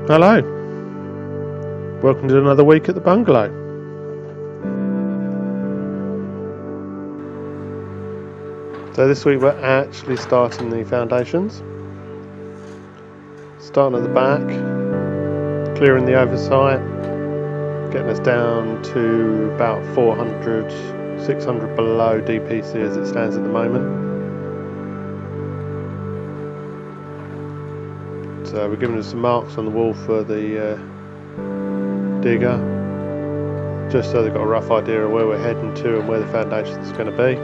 Hello, welcome to another week at the bungalow. So this week we're actually starting the foundations. Starting at the back, clearing the oversight, getting us down to about 400, 600 below DPC as it stands at the moment. So we're giving us some marks on the wall for the digger, just so they've got a rough idea of where we're heading to and where the foundations are going to be.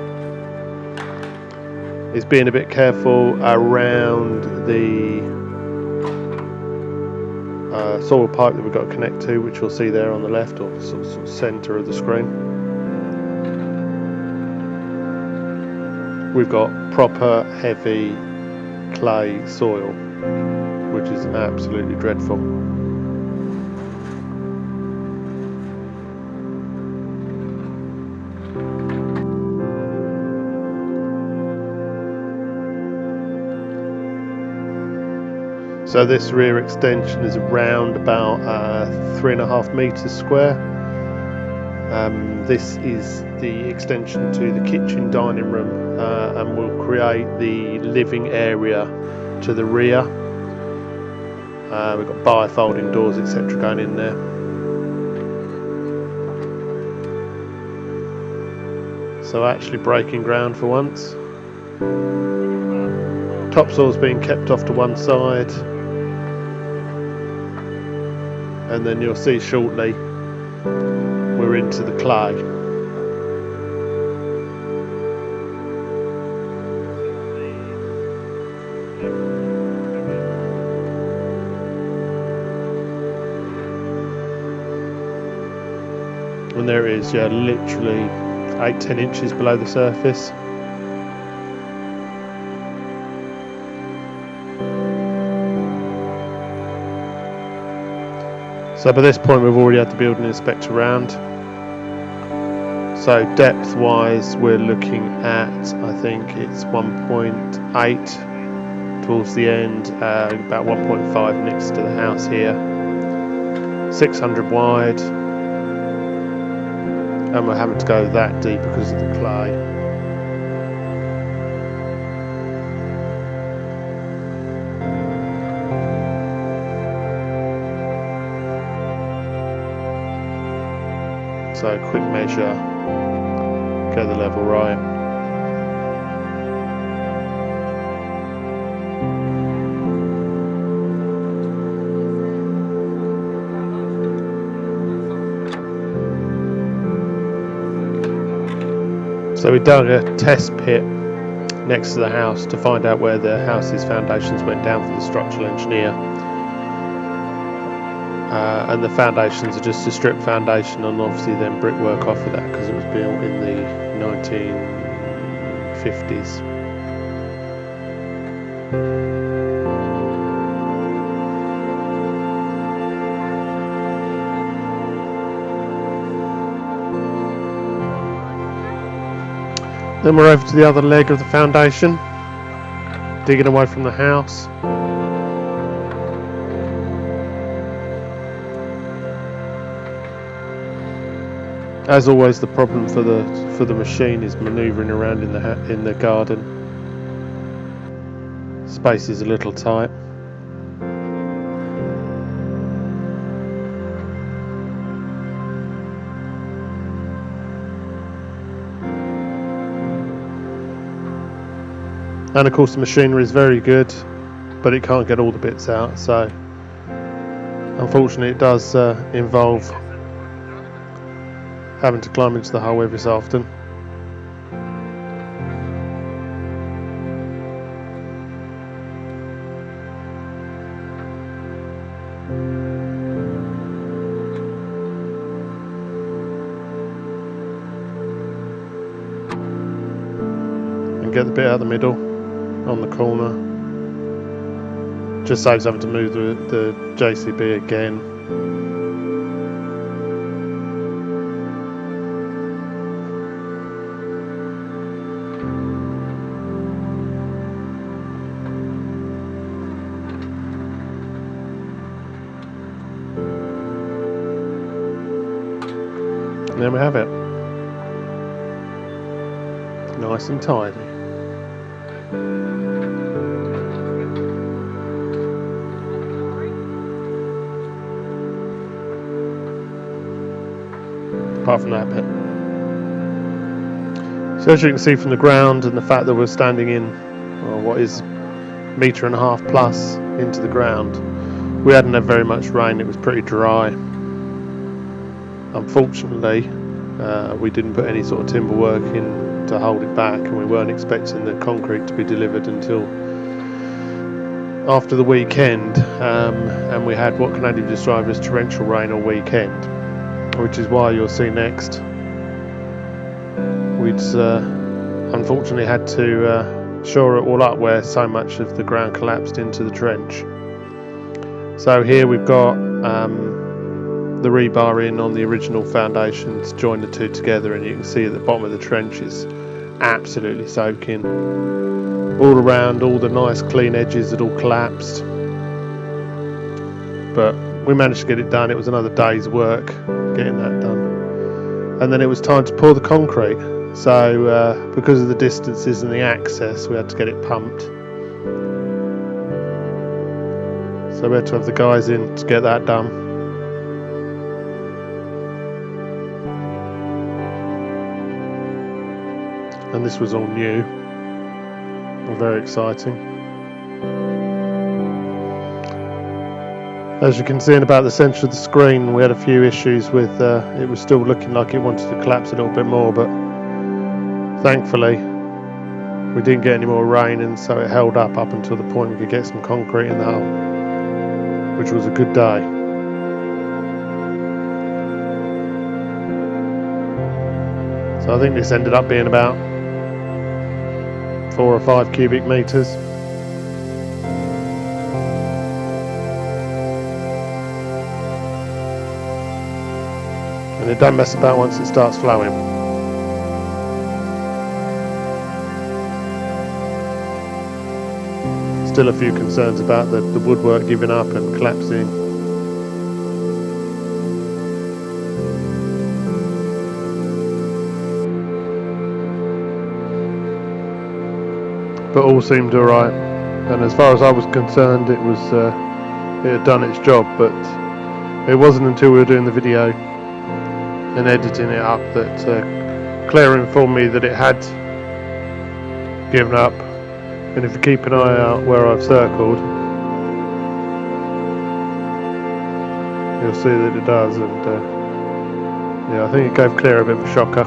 It's being a bit careful around the soil pipe that we've got to connect to, which you'll see there on the left, or sort of centre of the screen. We've got proper heavy clay soil, which is absolutely dreadful. So this rear extension is around about 3.5 metres square. This is the extension to the kitchen dining room, and will create the living area to the rear. We've got bifolding doors, etc. going in there. So actually breaking ground for once. Topsoil's being kept off to one side. And then you'll see shortly we're into the clay. And there it is, yeah, literally 8-10 inches below the surface. So by this point we've already had the building inspector around. So depth wise we're looking at, I think it's 1.8 towards the end, about 1.5 next to the house here, 600 wide, and we're having to go that deep because of the clay. So quick measure, get the level right. So we dug a test pit next to the house to find out where the house's foundations went down for the structural engineer. And the foundations are just a strip foundation, and obviously then brickwork off of that because it was built in the 1950s. Then we're over to the other leg of the foundation, digging away from the house. As always, the problem for the machine is manoeuvring around in the garden. Space is a little tight. And of course the machinery is very good, but it can't get all the bits out, so unfortunately it does involve having to climb into the hole every so often. And get the bit out of the middle on the corner. Just saves having to move the JCB again. there we have it. Nice and tidy. Apart from that bit. So as you can see from the ground and the fact that we're standing in what is 1.5 meters plus into the ground, we hadn't had very much rain. It was pretty dry. Unfortunately, we didn't put any sort of timber work in to hold it back, and we weren't expecting the concrete to be delivered until after the weekend, and we had what can only be described as torrential rain all weekend, which is why you'll see next we'd unfortunately had to shore it all up where so much of the ground collapsed into the trench. So here we've got the rebar in on the original foundations, join the two together, and you can see at the bottom of the trench is absolutely soaking. All around, all the nice clean edges had all collapsed, but we managed to get it done. It was another day's work getting that done, and then it was time to pour the concrete. So because of the distances and the access, we had to get it pumped. So we had to have the guys in to get that done. And this was all new and very exciting. As you can see in about the centre of the screen, we had a few issues with it was still looking like it wanted to collapse a little bit more, but thankfully we didn't get any more rain, and so it held up until the point we could get some concrete in the hole, which was a good day. So I think this ended up being about 4 or 5 cubic meters. And it don't mess about once it starts flowing. Still a few concerns about the woodwork giving up and collapsing. But all seemed alright, and as far as I was concerned, it had done its job. But it wasn't until we were doing the video and editing it up that Claire informed me that it had given up. And if you keep an eye out where I've circled, you'll see that it does. And yeah, I think it gave Claire a bit of a shocker.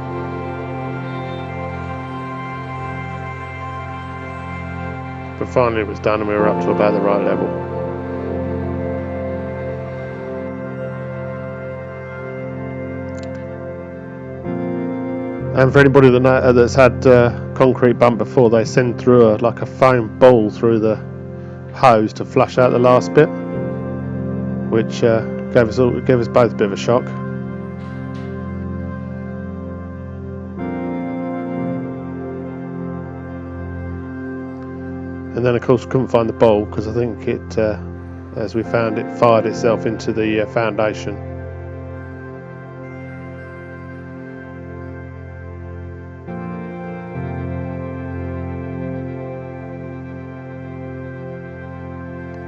But finally it was done, and we were up to about the right level. And for anybody that's had concrete bump before, they send through like a foam ball through the hose to flush out the last bit, which gave us both a bit of a shock. And then of course we couldn't find the bowl, because I think it, as we found, it fired itself into the foundation.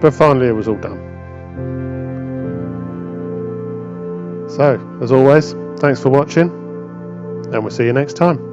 But finally it was all done. So, as always, thanks for watching, and we'll see you next time.